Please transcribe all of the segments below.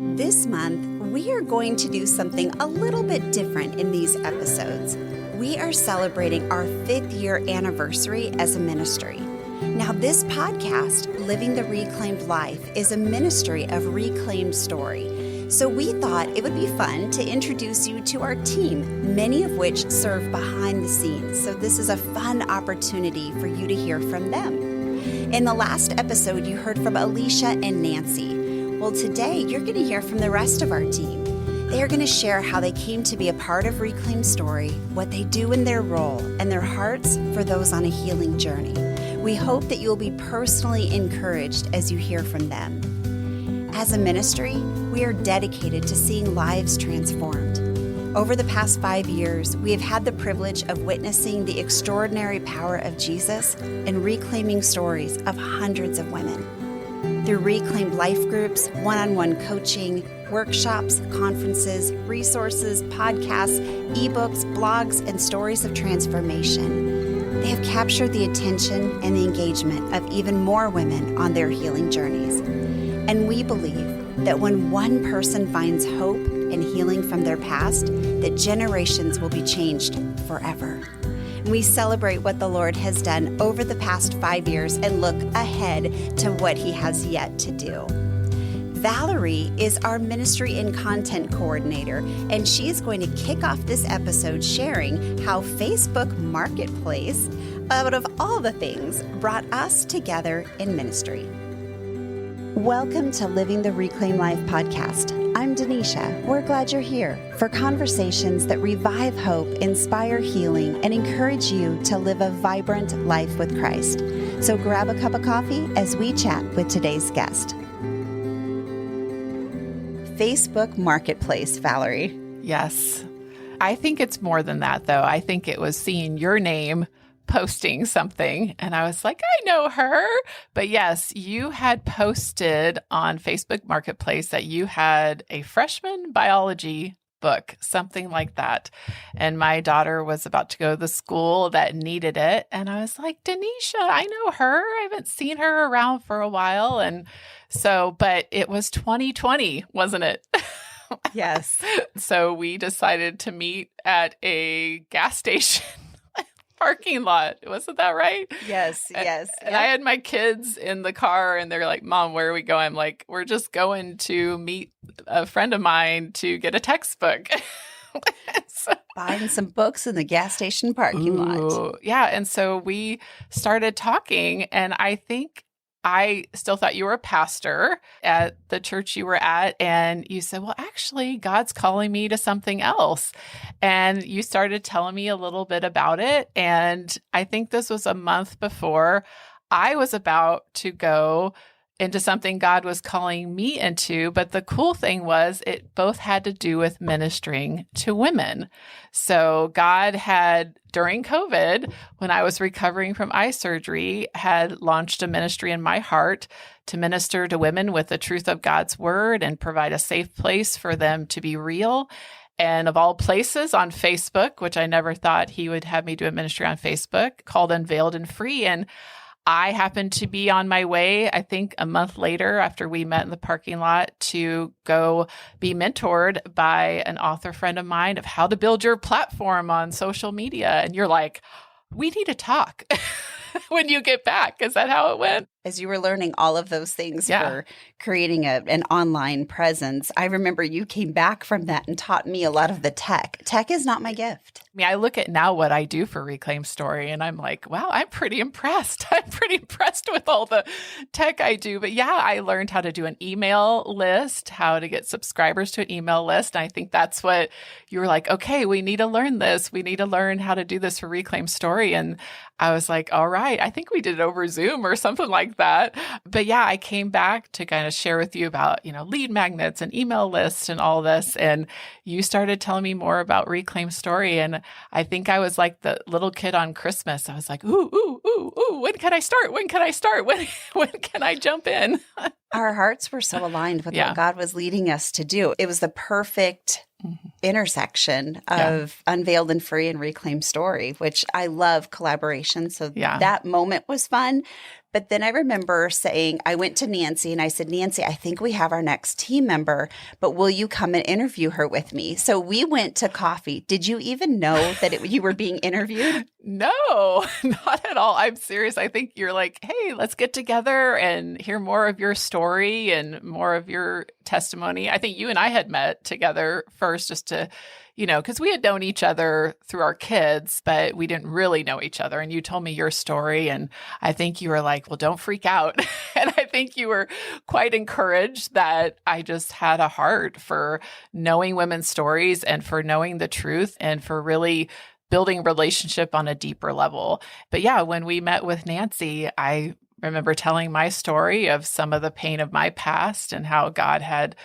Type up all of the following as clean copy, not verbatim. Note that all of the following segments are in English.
This month, we are going to do something a little bit different in these episodes. We are celebrating our 5th year anniversary as a ministry. Now, this podcast, Living the Reclaimed Life, is a ministry of reclaimed story. So we thought it would be fun to introduce you to our team, many of which serve behind the scenes. So this is a fun opportunity for you to hear from them. In the last episode, you heard from Alicia and Nancy. Well, today you're going to hear from the rest of our team. They are going to share how they came to be a part of Reclaimed Story, what they do in their role, and their hearts for those on a healing journey. We hope that you'll be personally encouraged as you hear from them. As a ministry, we are dedicated to seeing lives transformed. Over the past 5 years, we have had the privilege of witnessing the extraordinary power of Jesus and reclaiming stories of hundreds of women. Through Reclaimed Life groups, one-on-one coaching, workshops, conferences, resources, podcasts, ebooks, blogs, and stories of transformation, they have captured the attention and the engagement of even more women on their healing journeys. And we believe that when one person finds hope and healing from their past, that generations will be changed forever. We celebrate what the Lord has done over the past 5 years and look ahead to what He has yet to do. Valerie is our ministry and content coordinator, and she is going to kick off this episode sharing how Facebook Marketplace, out of all the things, brought us together in ministry. Welcome to Living the Reclaimed Life podcast. I'm Denisha. We're glad you're here for conversations that revive hope, inspire healing, and encourage you to live a vibrant life with Christ. So grab a cup of coffee as we chat with today's guest. Facebook Marketplace, Valerie. Yes. I think it's more than that, though. I think it was seeing your name posting something, and I was like, I know her. But yes, you had posted on Facebook Marketplace that you had a freshman biology book, something like that. And my daughter was about to go to the school that needed it. And I was like, Denisha, I know her. I haven't seen her around for a while. And so, but it was 2020, wasn't it? Yes. So we decided to meet at a gas station parking lot. Wasn't that right? Yes. And I had my kids in the car and they're like, Mom, where are we going? I'm like, we're just going to meet a friend of mine to get a textbook. Buying some books in the gas station parking lot. Yeah. And so we started talking, and I think I still thought you were a pastor at the church you were at. And you said, well, actually, God's calling me to something else. And you started telling me a little bit about it. And I think this was a month before I was about to go into something God was calling me into. But the cool thing was it both had to do with ministering to women. So God had, during COVID, when I was recovering from eye surgery, had launched a ministry in my heart to minister to women with the truth of God's word and provide a safe place for them to be real. And of all places, on Facebook, which I never thought He would have me do a ministry on Facebook, called Unveiled and Free. And I happened to be on my way, I think a month later after we met in the parking lot, to go be mentored by an author friend of mine of how to build your platform on social media. And you're like, we need to talk when you get back. Is that how it went? As you were learning all of those things for creating an online presence, I remember you came back from that and taught me a lot of the tech. Tech is not my gift. I mean, I look at now what I do for Reclaim Story, and I'm like, wow, I'm pretty impressed. I'm pretty impressed with all the tech I do. But yeah, I learned how to do an email list, how to get subscribers to an email list. And I think that's what you were like, okay, we need to learn this. We need to learn how to do this for Reclaim Story. And I was like, all right, I think we did it over Zoom or something like that. But yeah, I came back to kind of share with you about, lead magnets and email lists and all this. And you started telling me more about Reclaim Story. And I think I was like the little kid on Christmas. I was like, ooh, when can I start? When can I start? When can I jump in? Our hearts were so aligned with what God was leading us to do. It was the perfect intersection of Unveiled and Free and Reclaim Story, which I love collaboration. So that moment was fun. But then I remember saying, I went to Nancy and I said, Nancy, I think we have our next team member, but will you come and interview her with me? So we went to coffee. Did you even know that you were being interviewed? No, not at all. I'm serious. I think you're like, hey, let's get together and hear more of your story and more of your testimony. I think you and I had met together first just to, because we had known each other through our kids, but we didn't really know each other. And you told me your story. And I think you were like, well, don't freak out. And I think you were quite encouraged that I just had a heart for knowing women's stories and for knowing the truth and for really building relationship on a deeper level. But yeah, when we met with Nancy, I remember telling my story of some of the pain of my past and how God had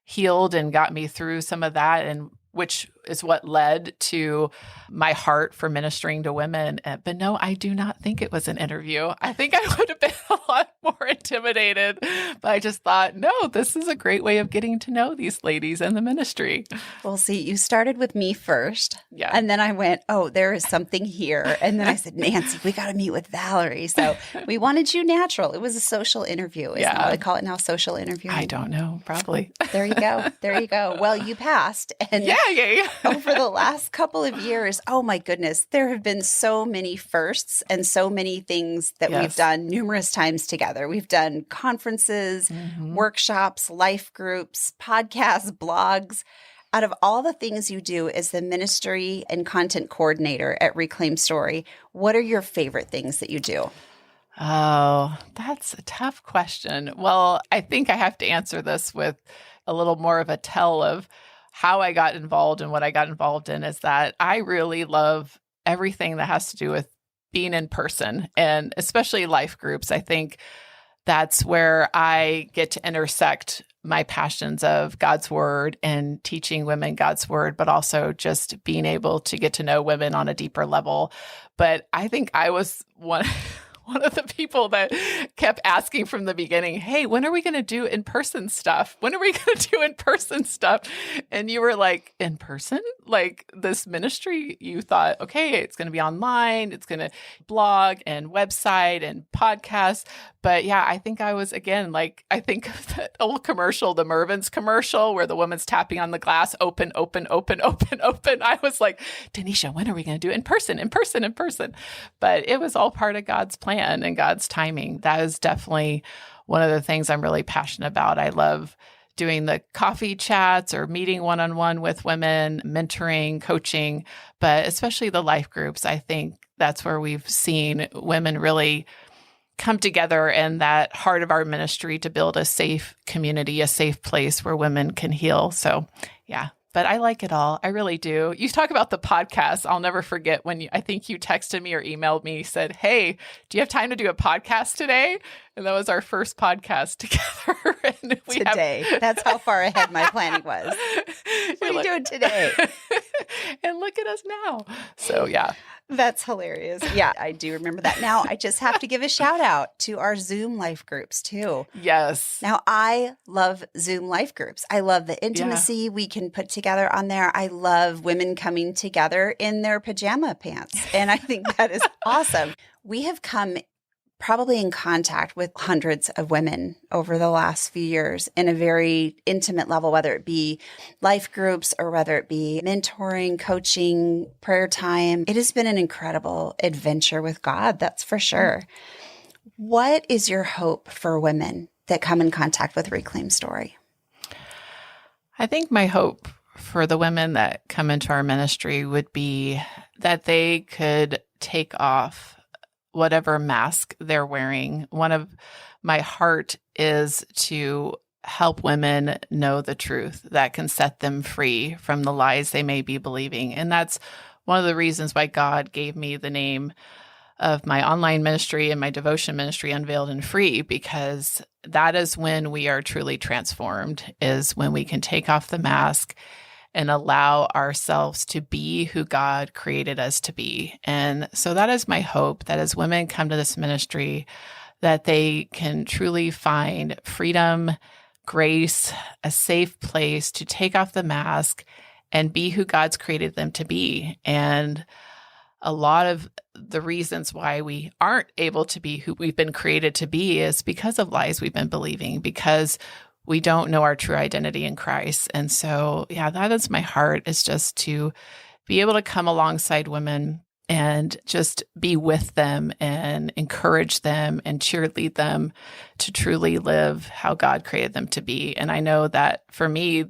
healed and got me through some of that, and which is what led to my heart for ministering to women. But no, I do not think it was an interview. I think I would have been a lot more intimidated, but I just thought, no, this is a great way of getting to know these ladies in the ministry. Well, see, you started with me first. Yeah. And then I went, oh, there is something here. And then I said, Nancy, we got to meet with Valerie. So we wanted you natural. It was a social interview. Isn't that what they call it now? Social interview? I don't know. Probably. There you go. There you go. Well, you passed. And Yeah. over the last couple of years, oh my goodness, there have been so many firsts and so many things that we've done numerous times together. We've done conferences, workshops, life groups, podcasts, blogs. Out of all the things you do as the ministry and content coordinator at Reclaim Story, what are your favorite things that you do? Oh, that's a tough question. Well, I think I have to answer this with a little more of a tell of how I got involved and what I got involved in is that I really love everything that has to do with being in person and especially life groups. I think that's where I get to intersect my passions of God's word and teaching women God's word, but also just being able to get to know women on a deeper level. But I think I was one of the people that kept asking from the beginning, hey, when are we going to do in-person stuff? When are we going to do in-person stuff? And you were like, in person? Like this ministry, you thought, okay, it's going to be online. It's going to blog and website and podcast. But yeah, I think I was, again, like, I think of that old commercial, the Mervyn's commercial, where the woman's tapping on the glass, open, open, open, open, open. I was like, Denisha, when are we going to do it in person, in person, in person? But it was all part of God's plan and God's timing. That is definitely one of the things I'm really passionate about. I love doing the coffee chats or meeting one-on-one with women, mentoring, coaching, but especially the life groups. I think that's where we've seen women really come together in that heart of our ministry to build a safe community, a safe place where women can heal. So yeah, but I like it all. I really do. You talk about the podcast. I'll never forget when I think you texted me or emailed me, said, hey, do you have time to do a podcast today? And that was our first podcast together. And today. That's how far ahead my planning was. What are you doing today? And look at us now. So yeah. That's hilarious. Yeah, I do remember that. Now, I just have to give a shout out to our Zoom life groups too. Yes. Now, I love Zoom life groups. I love the intimacy we can put together on there. I love women coming together in their pajama pants. And I think that is awesome. We have come probably in contact with hundreds of women over the last few years in a very intimate level, whether it be life groups or whether it be mentoring, coaching, prayer time. It has been an incredible adventure with God, that's for sure. What is your hope for women that come in contact with Reclaim Story? I think my hope for the women that come into our ministry would be that they could take off whatever mask they're wearing. One of my heart is to help women know the truth that can set them free from the lies they may be believing. And that's one of the reasons why God gave me the name of my online ministry and my devotion ministry, Unveiled and Free, because that is when we are truly transformed, is when we can take off the mask and allow ourselves to be who God created us to be. And so that is my hope, that as women come to this ministry, that they can truly find freedom, grace, a safe place to take off the mask and be who God's created them to be, and a lot of the reasons why we aren't able to be who we've been created to be is because of lies we've been believing, because we don't know our true identity in Christ. And so, yeah, that is my heart, is just to be able to come alongside women and just be with them and encourage them and cheerlead them to truly live how God created them to be. And I know that for me,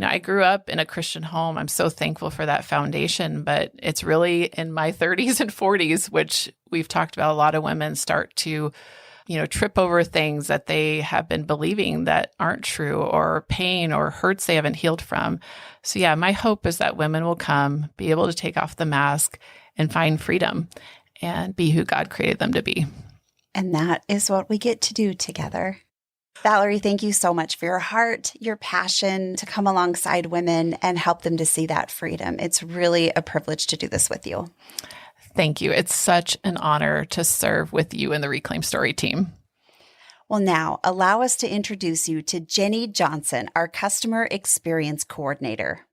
I grew up in a Christian home. I'm so thankful for that foundation, but it's really in my 30s and 40s, which we've talked about, a lot of women start to, trip over things that they have been believing that aren't true, or pain or hurts they haven't healed from. So yeah, my hope is that women will come, be able to take off the mask and find freedom and be who God created them to be. And that is what we get to do together. Valerie, thank you so much for your heart, your passion to come alongside women and help them to see that freedom. It's really a privilege to do this with you. Thank you. It's such an honor to serve with you and the Reclaim Story team. Well, now allow us to introduce you to Jenny Johnson, our Customer Experience Coordinator.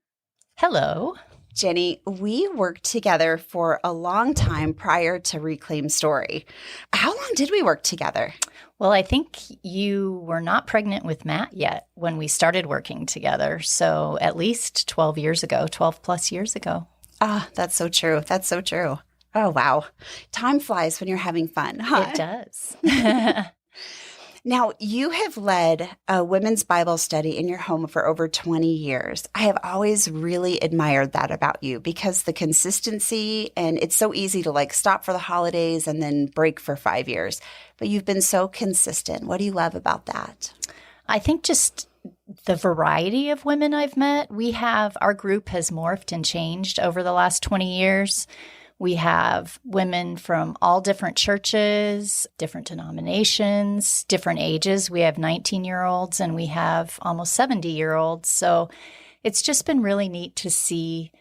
Hello. Jenny, we worked together for a long time prior to Reclaim Story. How long did we work together? Well, I think you were not pregnant with Matt yet when we started working together. So at least 12 years ago, 12 plus years ago. Ah, that's so true. That's so true. Oh, wow. Time flies when you're having fun, huh? It does. Now, you have led a women's Bible study in your home for over 20 years. I have always really admired that about you, because the consistency, and it's so easy to stop for the holidays and then break for 5 years. But you've been so consistent. What do you love about that? I think just the variety of women I've met. Our group has morphed and changed over the last 20 years. We have women from all different churches, different denominations, different ages. We have 19-year-olds and we have almost 70-year-olds. So it's just been really neat to see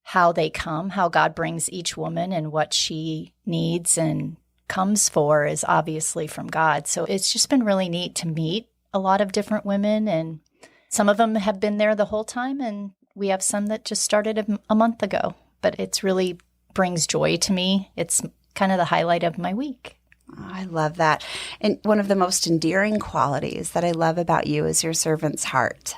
how they come, how God brings each woman, and what she needs and comes for is obviously from God. So it's just been really neat to meet a lot of different women, and some of them have been there the whole time, and we have some that just started a month ago. But it's really brings joy to me. It's kind of the highlight of my week. Oh, I love that. And one of the most endearing qualities that I love about you is your servant's heart.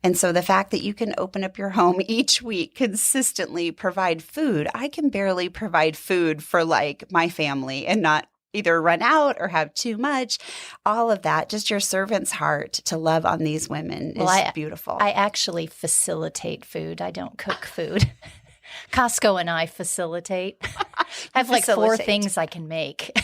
And so the fact that you can open up your home each week, consistently provide food. I can barely provide food for my family and not either run out or have too much. All of that, just your servant's heart to love on these women is beautiful. I actually facilitate food. I don't cook food. Costco and I facilitate. I have 4 things I can make.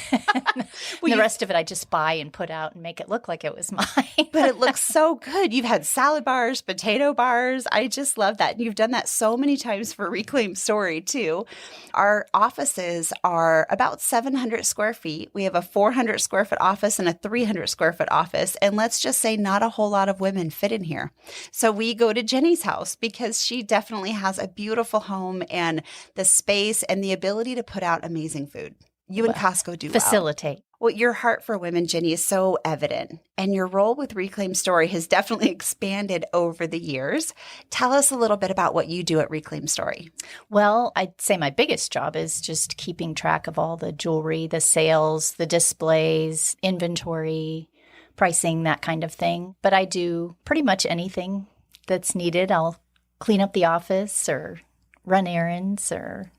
The rest of it I just buy and put out and make it look like it was mine. But it looks so good. You've had salad bars, potato bars. I just love that. And you've done that so many times for Reclaim Story too. Our offices are about 700 square feet. We have a 400 square foot office and a 300 square foot office. And let's just say not a whole lot of women fit in here. So we go to Jenny's house because she definitely has a beautiful home and the space and the ability to put out amazing food. You and Costco do facilitate. Well, your heart for women, Jenny, is so evident. And your role with Reclaim Story has definitely expanded over the years. Tell us a little bit about what you do at Reclaim Story. Well, I'd say my biggest job is just keeping track of all the jewelry, the sales, the displays, inventory, pricing, that kind of thing. But I do pretty much anything that's needed. I'll clean up the office or run errands or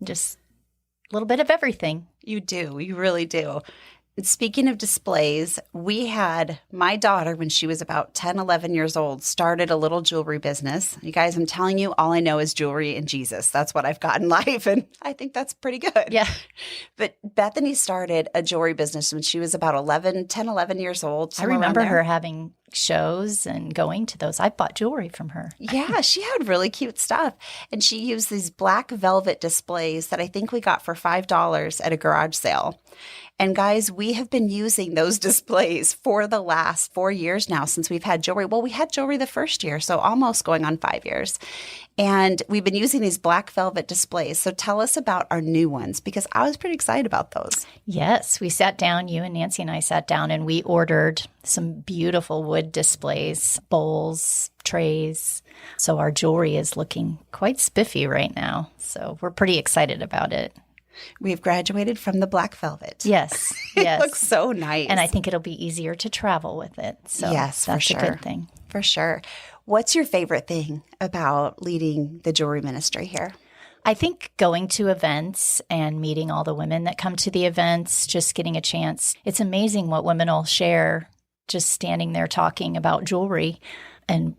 just a little bit of everything. You do. You really do. And speaking of displays, we had my daughter, when she was about 10, 11 years old, started a little jewelry business. You guys, I'm telling you, all I know is jewelry and Jesus. That's what I've got in life. And I think that's pretty good. Yeah. But Bethany started a jewelry business when she was about 10, 11 years old. I remember her having shows and going to those. I bought jewelry from her. Yeah, she had really cute stuff. And she used these black velvet displays that I think we got for $5 at a garage sale. And guys, we have been using those displays for the last 4 years now since we've had jewelry. Well, we had jewelry the first year, so almost going on 5 years. And we've been using these black velvet displays. So tell us about our new ones, because I was pretty excited about those. Yes, we sat down, you and Nancy and I sat down, and we ordered some beautiful wood displays, bowls, trays. So our jewelry is looking quite spiffy right now. So we're pretty excited about it. We've graduated from the black velvet. Yes. It Yes. looks so nice. And I think it'll be easier to travel with it. So yes, that's for sure. a good thing. For sure. What's your favorite thing about leading the jewelry ministry here? I think going to events and meeting all the women that come to the events, just getting a chance. It's amazing what women will share just standing there talking about jewelry and,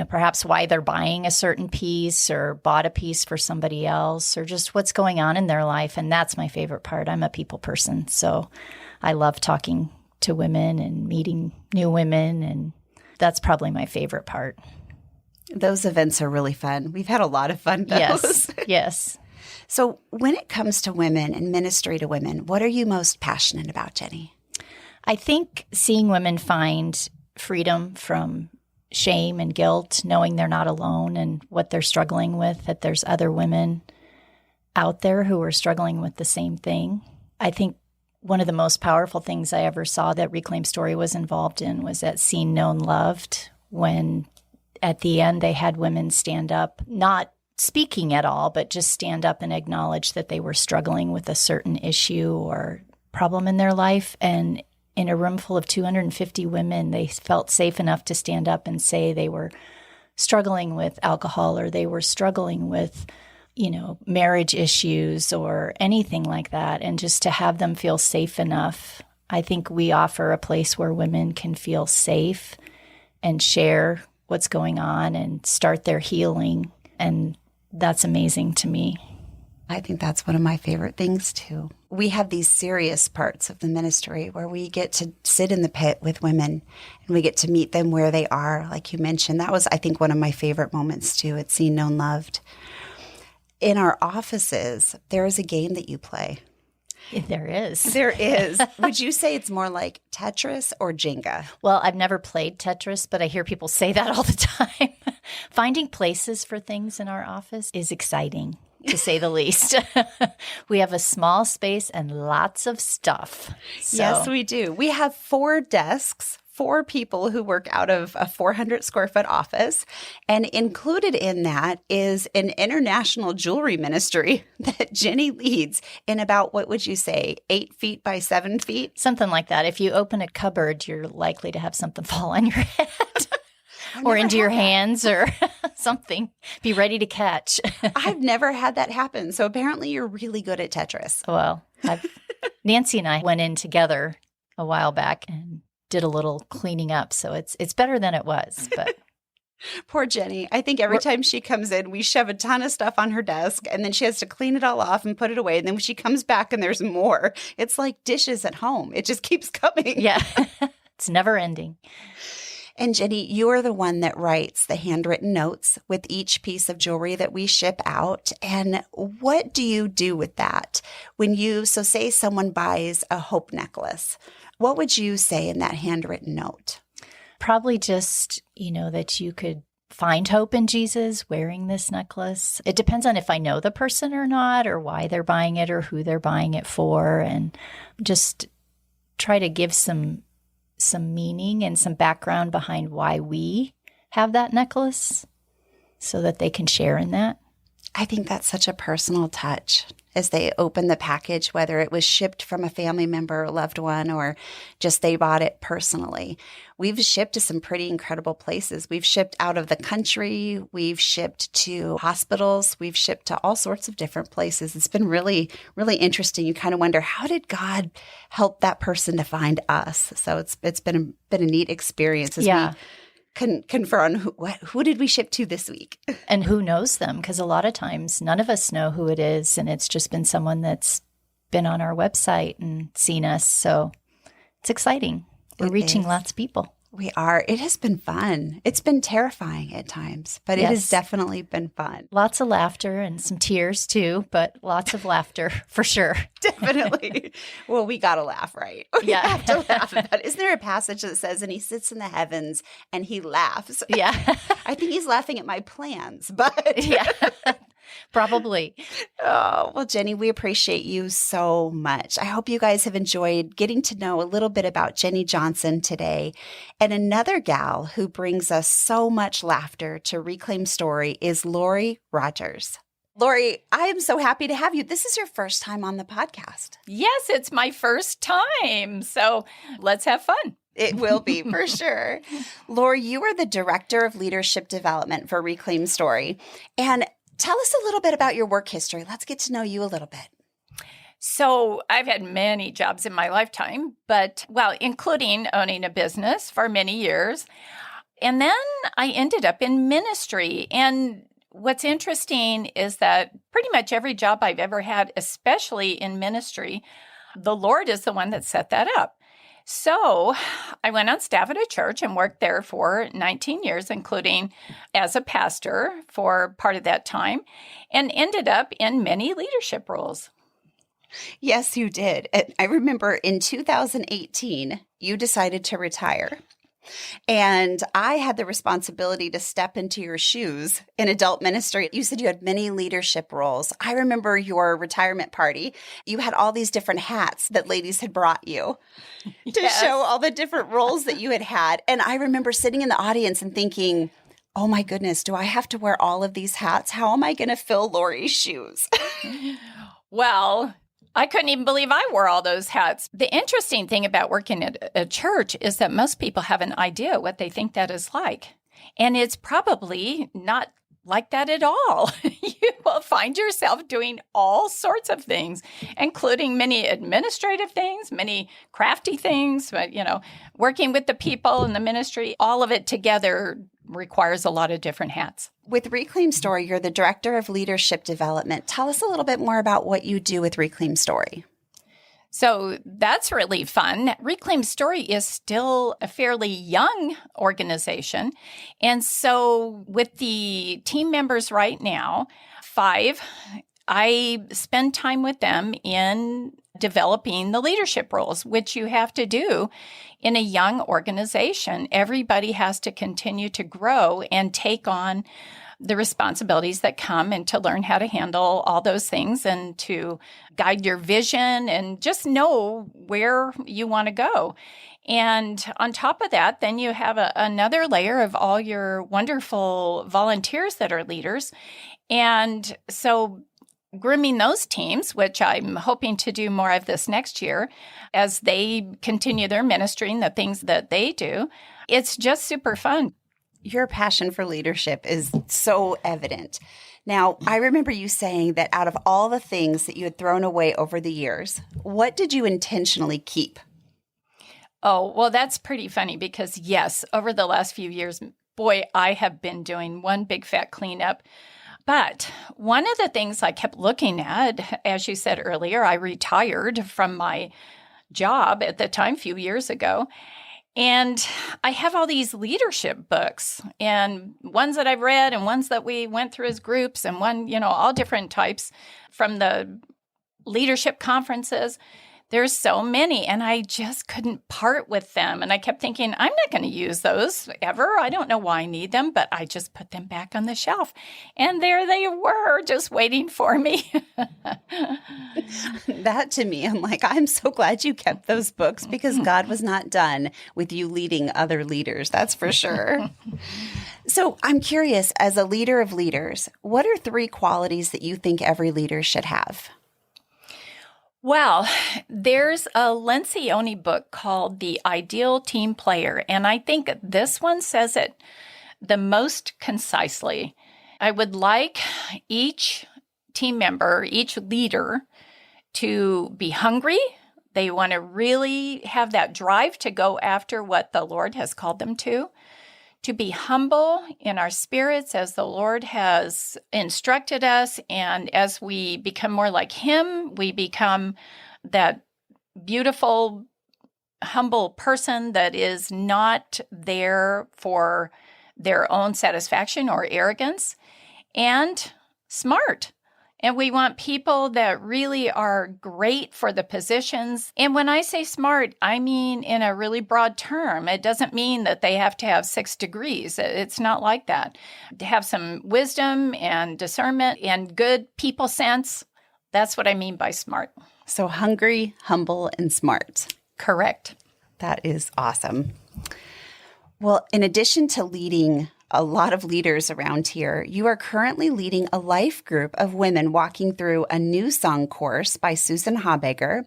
perhaps why they're buying a certain piece or bought a piece for somebody else or just what's going on in their life. And that's my favorite part. I'm a people person. So I love talking to women and meeting new women. And that's probably my favorite part. Those events are really fun. We've had a lot of fun those. Yes, yes. So when it comes to women and ministry to women, what are you most passionate about, Jenny? I think seeing women find freedom from shame and guilt, knowing they're not alone and what they're struggling with, that there's other women out there who are struggling with the same thing. I think one of the most powerful things I ever saw that Reclaim Story was involved in was that Seen, Known, Loved, when at the end, they had women stand up, not speaking at all, but just stand up and acknowledge that they were struggling with a certain issue or problem in their life. And in a room full of 250 women, they felt safe enough to stand up and say they were struggling with alcohol or they were struggling with, marriage issues or anything like that. And just to have them feel safe enough, I think we offer a place where women can feel safe and share what's going on and start their healing. And that's amazing to me. I think that's one of my favorite things too. We have these serious parts of the ministry where we get to sit in the pit with women and we get to meet them where they are. Like you mentioned, that was, I think, one of my favorite moments too at Seen, Known, Loved. In our offices, there is a game that you play. There is. There is. Would you say it's more like Tetris or Jenga? Well, I've never played Tetris, but I hear people say that all the time. Finding places for things in our office is exciting, to say the least. We have a small space and lots of stuff. So. Yes, we do. We have 4 desks, 4 people who work out of a 400 square foot office. And included in that is an international jewelry ministry that Jenny leads in about, what would you say, 8 feet by 7 feet? Something like that. If you open a cupboard, you're likely to have something fall on your head. Or into your hands or something. Be ready to catch. I've never had that happen. So apparently you're really good at Tetris. Well, Nancy and I went in together a while back and did a little cleaning up. So it's better than it was. But poor Jenny. I think every time she comes in, we shove a ton of stuff on her desk and then she has to clean it all off and put it away. And then when she comes back and there's more, it's like dishes at home. It just keeps coming. Yeah. It's never ending. And Jenny, you are the one that writes the handwritten notes with each piece of jewelry that we ship out. And what do you do with that? So say someone buys a hope necklace, what would you say in that handwritten note? Probably just, that you could find hope in Jesus wearing this necklace. It depends on if I know the person or not, or why they're buying it or who they're buying it for, and just try to give some meaning and some background behind why we have that necklace so that they can share in that. I think that's such a personal touch as they open the package, whether it was shipped from a family member or loved one or just they bought it personally. We've shipped to some pretty incredible places. We've shipped out of the country. We've shipped to hospitals. We've shipped to all sorts of different places. It's been really, really interesting. You kind of wonder, how did God help that person to find us? So it's been a neat experience as we confer on who did we ship to this week? And who knows them? Because a lot of times none of us know who it is, and it's just been someone that's been on our website and seen us. So it's exciting. We're reaching lots of people. We are. It has been fun. It's been terrifying at times, but it has definitely been fun. Lots of laughter and some tears too, but lots of laughter for sure. Definitely. Well, we got to laugh, right? We have to laugh about it. Isn't there a passage that says, and he sits in the heavens and he laughs? Yeah. I think he's laughing at my plans, but. Yeah. Probably. Oh, well, Jenny, we appreciate you so much. I hope you guys have enjoyed getting to know a little bit about Jenny Johnson today. And another gal who brings us so much laughter to Reclaim Story is Lori Rogers. Lori, I am so happy to have you. This is your first time on the podcast. Yes, it's my first time. So let's have fun. It will be for sure. Lori, you are the Director of Leadership Development for Reclaim Story. And tell us a little bit about your work history. Let's get to know you a little bit. So I've had many jobs in my lifetime, including owning a business for many years. And then I ended up in ministry. And what's interesting is that pretty much every job I've ever had, especially in ministry, the Lord is the one that set that up. So I went on staff at a church and worked there for 19 years, including as a pastor for part of that time, and ended up in many leadership roles. Yes, you did. And I remember in 2018, you decided to retire. And I had the responsibility to step into your shoes in adult ministry. You said you had many leadership roles. I remember your retirement party. You had all these different hats that ladies had brought you to show all the different roles that you had had. And I remember sitting in the audience and thinking, oh my goodness, do I have to wear all of these hats? How am I going to fill Lori's shoes? Well, I couldn't even believe I wore all those hats. The interesting thing about working at a church is that most people have an idea what they think that is like. And it's probably not like that at all. You will find yourself doing all sorts of things, including many administrative things, many crafty things, but, working with the people in the ministry, all of it together requires a lot of different hats. With Reclaim Story, you're the Director of Leadership Development. Tell us a little bit more about what you do with Reclaim Story. So that's really fun. Reclaim Story is still a fairly young organization. And so with the team members right now, 5, I spend time with them in developing the leadership roles, which you have to do in a young organization. Everybody has to continue to grow and take on the responsibilities that come and to learn how to handle all those things and to guide your vision and just know where you want to go. And on top of that, then you have another layer of all your wonderful volunteers that are leaders. And so grooming those teams, which I'm hoping to do more of this next year as they continue their ministry and the things that they do, it's just super fun. Your passion for leadership is so evident. Now, I remember you saying that out of all the things that you had thrown away over the years, what did you intentionally keep? Oh, well, that's pretty funny because, yes, over the last few years, boy, I have been doing one big fat cleanup. But one of the things I kept looking at, as you said earlier, I retired from my job at the time a few years ago. And I have all these leadership books and ones that I've read and ones that we went through as groups and all different types from the leadership conferences. There's so many, and I just couldn't part with them. And I kept thinking, I'm not going to use those ever. I don't know why I need them, but I just put them back on the shelf. And there they were, just waiting for me. That to me, I'm like, I'm so glad you kept those books because God was not done with you leading other leaders. That's for sure. So I'm curious, as a leader of leaders, what are 3 qualities that you think every leader should have? Well, there's a Lencioni book called The Ideal Team Player, and I think this one says it the most concisely. I would like each team member, each leader, to be hungry. They want to really have that drive to go after what the Lord has called them to be humble in our spirits as the Lord has instructed us. And as we become more like Him, we become that beautiful, humble person that is not there for their own satisfaction or arrogance, and smart. And we want people that really are great for the positions. And when I say smart, I mean in a really broad term. It doesn't mean that they have to have 6 degrees. It's not like that. To have some wisdom and discernment and good people sense, that's what I mean by smart. So hungry, humble, and smart. Correct. That is awesome. Well, in addition to leading a lot of leaders around here, you are currently leading a life group of women walking through a new song course by Susan Habeger.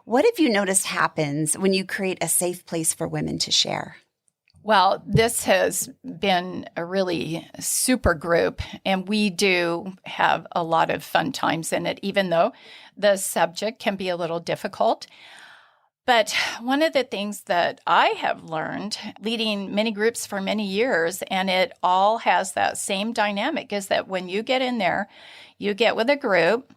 What have you noticed happens when you create a safe place for women to share? Well, this has been a really super group, and we do have a lot of fun times in it, even though the subject can be a little difficult. But one of the things that I have learned leading many groups for many years, and it all has that same dynamic, is that when you get in there, you get with a group,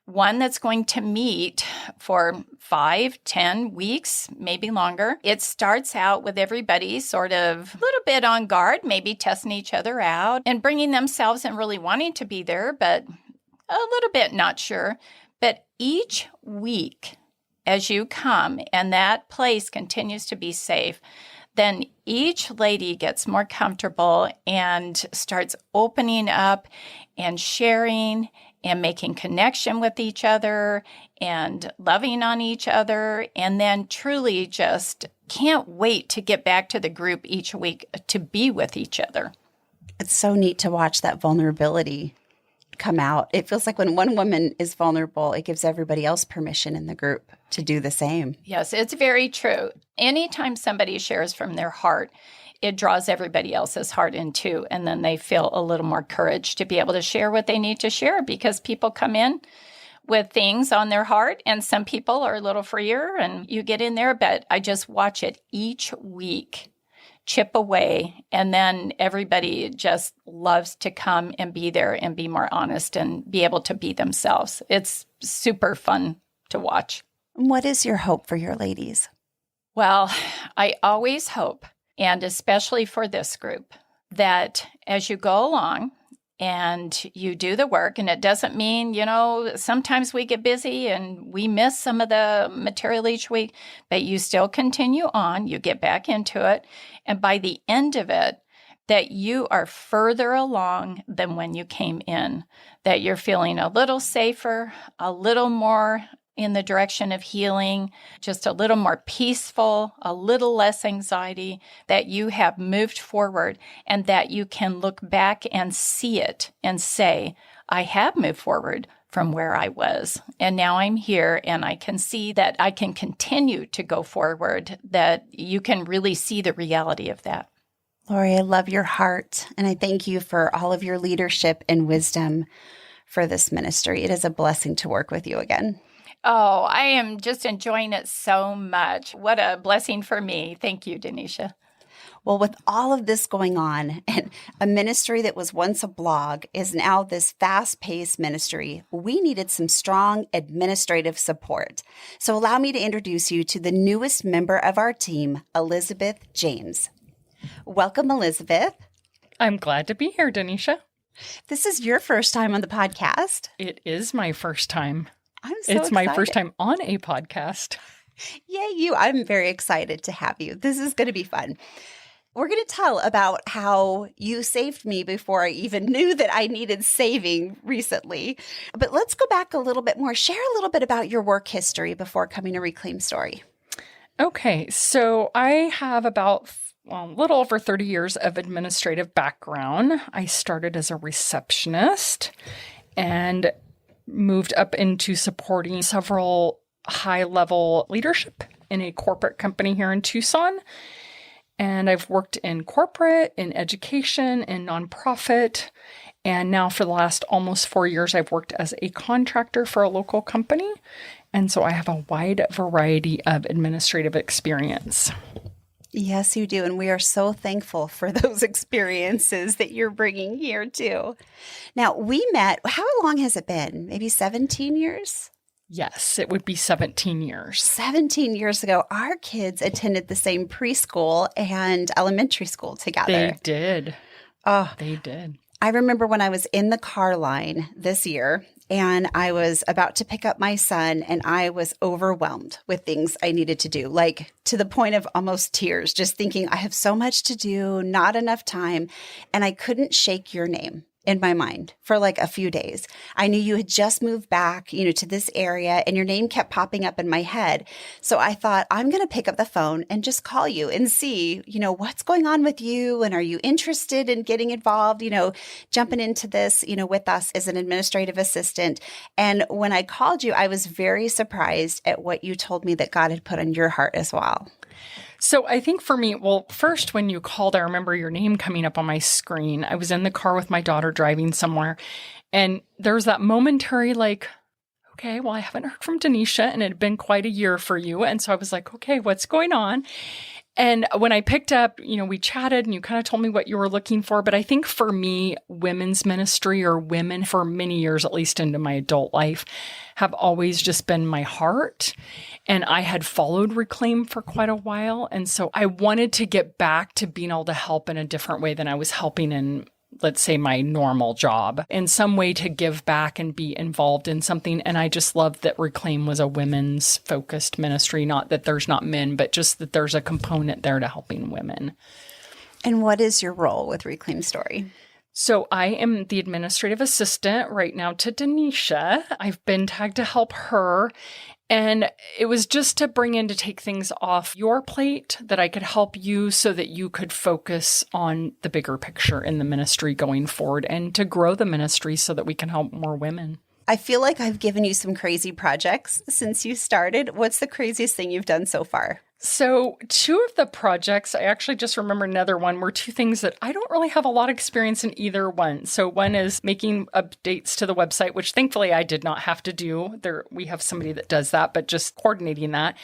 one that's going to meet for 5, 10 weeks, maybe longer. It starts out with everybody sort of a little bit on guard, maybe testing each other out and bringing themselves and really wanting to be there, but a little bit not sure. But each week, as you come and that place continues to be safe, then each lady gets more comfortable and starts opening up and sharing and making connection with each other and loving on each other, and then truly just can't wait to get back to the group each week to be with each other. It's so neat to watch that vulnerability come out. It feels like when one woman is vulnerable, it gives everybody else permission in the group to do the same. Yes, it's very true. Anytime somebody shares from their heart, it draws everybody else's heart in too. And then they feel a little more courage to be able to share what they need to share, because people come in with things on their heart, and some people are a little freer and you get in there. But I just watch it each week chip away, and then everybody just loves to come and be there and be more honest and be able to be themselves. It's super fun to watch. What is your hope for your ladies? Well, I always hope, and especially for this group, that as you go along and you do the work, and it doesn't mean, sometimes we get busy and we miss some of the material each week, but you still continue on, you get back into it, and by the end of it, that you are further along than when you came in, that you're feeling a little safer, a little more in the direction of healing, just a little more peaceful, a little less anxiety, that you have moved forward, and that you can look back and see it and say, I have moved forward from where I was. And now I'm here, and I can see that I can continue to go forward, that you can really see the reality of that. Lori, I love your heart, and I thank you for all of your leadership and wisdom for this ministry. It is a blessing to work with you again. Oh, I am just enjoying it so much. What a blessing for me. Thank you, Denisha. Well, with all of this going on, and a ministry that was once a blog is now this fast-paced ministry, we needed some strong administrative support. So allow me to introduce you to the newest member of our team, Elizabeth James. Welcome, Elizabeth. I'm glad to be here, Denisha. This is your first time on the podcast. It is my first time. I'm so It's excited. my first time on a podcast. Yay, you. I'm very excited to have you. This is going to be fun. We're going to tell about how you saved me before I even knew that I needed saving recently. But let's go back a little bit more. Share a little bit about your work history before coming to Reclaim Story. Okay, so I have about a little over 30 years of administrative background. I started as a receptionist and moved up into supporting several high-level leadership in a corporate company here in Tucson. And I've worked in corporate, in education, in nonprofit. And now for the last almost 4 years, I've worked as a contractor for a local company. And so I have a wide variety of administrative experience. Yes, you do. And we are so thankful for those experiences that you're bringing here too. Now, we met, how long has it been? Maybe 17 years? Yes, it would be 17 years. 17 years ago, our kids attended the same preschool and elementary school together. They did. Oh, They did. I remember when I was in the car line this year and I was about to pick up my son and I was overwhelmed with things I needed to do, like to the point of almost tears, just thinking I have so much to do, not enough time. And I couldn't shake your name in my mind for like a few days. I knew you had just moved back, to this area and your name kept popping up in my head. So I thought I'm going to pick up the phone and just call you and see, what's going on with you. And are you interested in getting involved, jumping into this, with us as an administrative assistant. And when I called you, I was very surprised at what you told me that God had put on your heart as well. So I think for me, well, first when you called, I remember your name coming up on my screen. I was in the car with my daughter driving somewhere, and there was that momentary okay, well, I haven't heard from Denisha, and it had been quite a year for you. And so I was like, okay, what's going on? And when I picked up, we chatted and you kind of told me what you were looking for. But I think for me, women's ministry or women for many years, at least into my adult life, have always just been my heart. And I had followed Reclaim for quite a while. And so I wanted to get back to being able to help in a different way than I was helping in, let's say, my normal job, in some way to give back and be involved in something. And I just loved that Reclaim was a women's focused ministry, not that there's not men, but just that there's a component there to helping women. And what is your role with Reclaim Story? So I am the administrative assistant right now to Denisha. I've been tagged to help her. And it was just to bring in to take things off your plate that I could help you so that you could focus on the bigger picture in the ministry going forward and to grow the ministry so that we can help more women. I feel like I've given you some crazy projects since you started. What's the craziest thing you've done so far? So 2 of the projects, I actually just remember another one, were 2 things that I don't really have a lot of experience in either one. So one is making updates to the website, which thankfully I did not have to do. We have somebody that does that, but just coordinating that.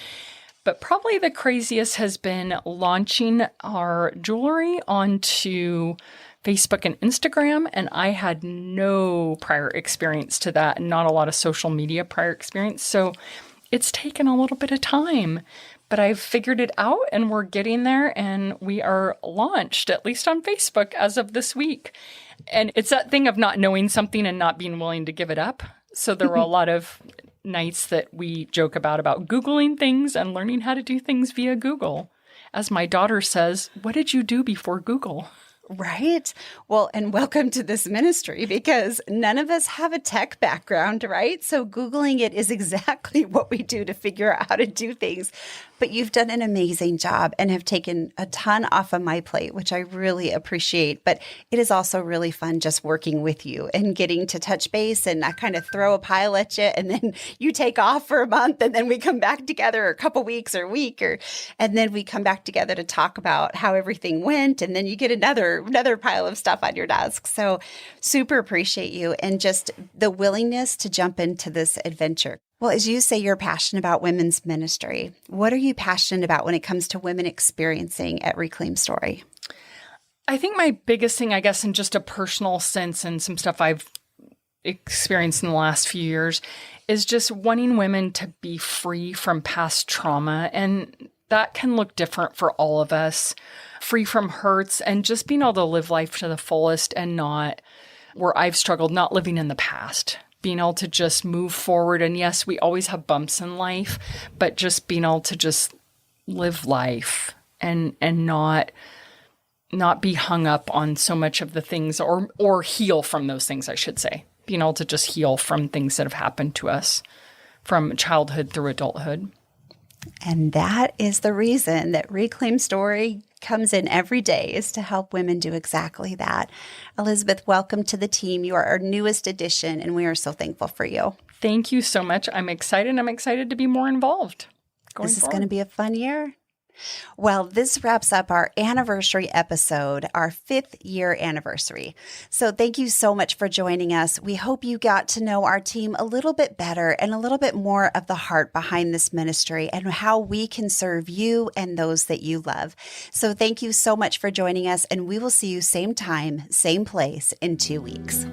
But probably the craziest has been launching our jewelry onto Facebook and Instagram, and I had no prior experience to that and not a lot of social media prior experience. So it's taken a little bit of time. But I've figured it out and we're getting there and we are launched, at least on Facebook, as of this week. And it's that thing of not knowing something and not being willing to give it up. So there were a lot of nights that we joke about Googling things and learning how to do things via Google. As my daughter says, what did you do before Google? Right. Well, and welcome to this ministry because none of us have a tech background, right? So Googling it is exactly what we do to figure out how to do things. But you've done an amazing job and have taken a ton off of my plate, which I really appreciate. But it is also really fun just working with you and getting to touch base. And I kind of throw a pile at you and then you take off for a month and then we come back together, or a couple weeks or a week, and then we come back together to talk about how everything went. And then you get another pile of stuff on your desk. So super appreciate you and just the willingness to jump into this adventure. Well, as you say, you're passionate about women's ministry. What are you passionate about when it comes to women experiencing at Reclaim Story? I think my biggest thing, I guess, in just a personal sense and some stuff I've experienced in the last few years is just wanting women to be free from past trauma. And that can look different for all of us, free from hurts and just being able to live life to the fullest and not where I've struggled, not living in the past. Being able to just move forward. And yes, we always have bumps in life, but just being able to just live life and not be hung up on so much of the things or heal from those things, I should say. Being able to just heal from things that have happened to us from childhood through adulthood. And that is the reason that Reclaim Story comes in every day, is to help women do exactly that. Elizabeth, welcome to the team. You are our newest addition, and we are so thankful for you. Thank you so much. I'm excited. I'm excited to be more involved. This is going to be a fun year. Well, this wraps up our anniversary episode, our 5th year anniversary. So thank you so much for joining us. We hope you got to know our team a little bit better and a little bit more of the heart behind this ministry and how we can serve you and those that you love. So thank you so much for joining us, and we will see you same time, same place in 2 weeks.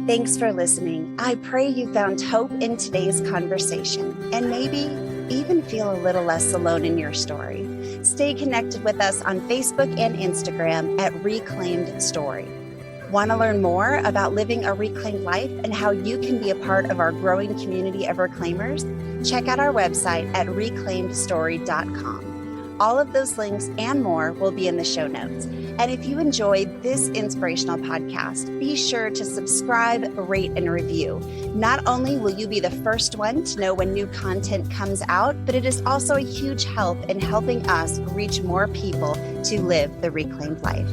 Thanks for listening. I pray you found hope in today's conversation and maybe even feel a little less alone in your story. Stay connected with us on Facebook and Instagram at Reclaimed Story. Want to learn more about living a reclaimed life and how you can be a part of our growing community of reclaimers? Check out our website at reclaimedstory.com. All of those links and more will be in the show notes. And if you enjoyed this inspirational podcast, be sure to subscribe, rate, and review. Not only will you be the first one to know when new content comes out, but it is also a huge help in helping us reach more people to live the reclaimed life.